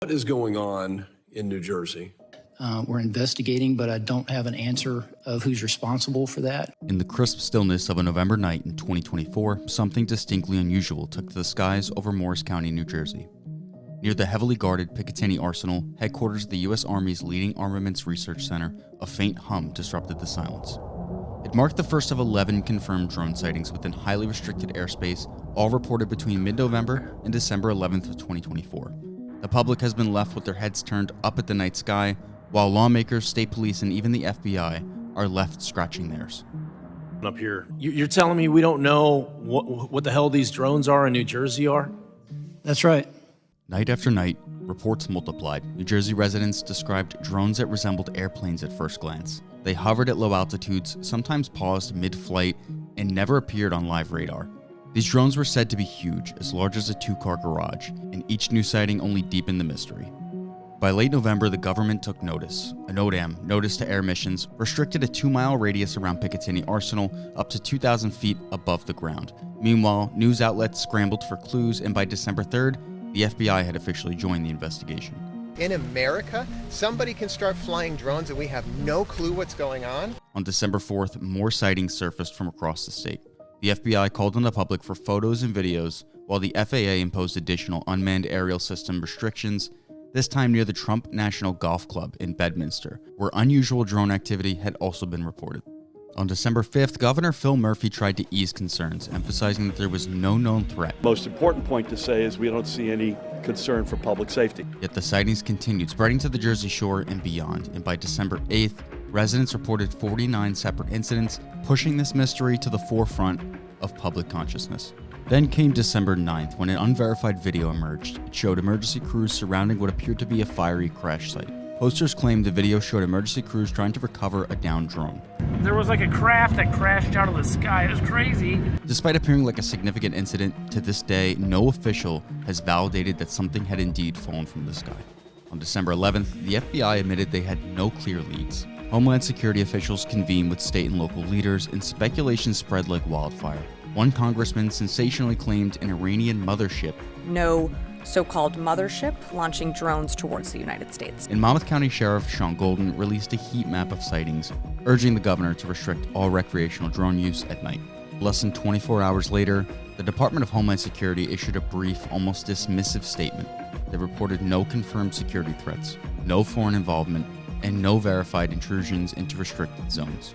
What is going on in New Jersey? We're investigating, but I don't have an answer of who's responsible for that. In the crisp stillness of a November night in 2024, something distinctly unusual took to the skies over Morris County, New Jersey. Near the heavily guarded Picatinny Arsenal, headquarters of the U.S. Army's leading armaments research center, a faint hum disrupted the silence. It marked the first of 11 confirmed drone sightings within highly restricted airspace, all reported between mid-November and December 11th of 2024. The public has been left with their heads turned up at the night sky, while lawmakers, state police, and even the FBI are left scratching theirs. Up here, you're telling me we don't know what the hell these drones are in New Jersey are? That's right. Night after night, reports multiplied. New Jersey residents described drones that resembled airplanes at first glance. They hovered at low altitudes, sometimes paused mid-flight, and never appeared on live radar. These drones were said to be huge, as large as a two-car garage, and each new sighting only deepened the mystery. By late November, the government took notice. A NOTAM, Notice to Air Missions, restricted a 2-mile radius around Picatinny Arsenal up to 2,000 feet above the ground. Meanwhile, news outlets scrambled for clues, and by December 3rd, the FBI had officially joined the investigation. In America, somebody can start flying drones and we have no clue what's going on? On December 4th, more sightings surfaced from across the state. The FBI called on the public for photos and videos, while the FAA imposed additional unmanned aerial system restrictions, this time near the Trump National Golf Club in Bedminster, where unusual drone activity had also been reported. On December 5th, Governor Phil Murphy tried to ease concerns, emphasizing that there was no known threat. Most important point to say is we don't see any concern for public safety. Yet the sightings continued, spreading to the Jersey Shore and beyond, and by December 8th, residents reported 49 separate incidents, pushing this mystery to the forefront of public consciousness. Then came December 9th, when an unverified video emerged. It showed emergency crews surrounding what appeared to be a fiery crash site. Posters claimed the video showed emergency crews trying to recover a downed drone. There was like a craft that crashed out of the sky. It was crazy. Despite appearing like a significant incident, to this day, no official has validated that something had indeed fallen from the sky. On December 11th, the FBI admitted they had no clear leads. Homeland Security officials convened with state and local leaders, and speculation spread like wildfire. One congressman sensationally claimed an Iranian mothership. No so-called mothership launching drones towards the United States. And Monmouth County Sheriff Sean Golden released a heat map of sightings, urging the governor to restrict all recreational drone use at night. Less than 24 hours later, the Department of Homeland Security issued a brief, almost dismissive statement that reported no confirmed security threats, no foreign involvement, and no verified intrusions into restricted zones.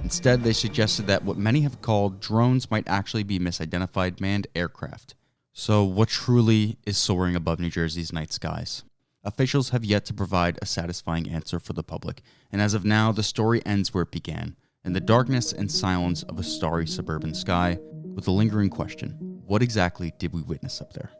Instead, they suggested that what many have called drones might actually be misidentified manned aircraft. So what truly is soaring above New Jersey's night skies? Officials have yet to provide a satisfying answer for the public, and as of now, the story ends where it began, in the darkness and silence of a starry suburban sky, with a lingering question: what exactly did we witness up there?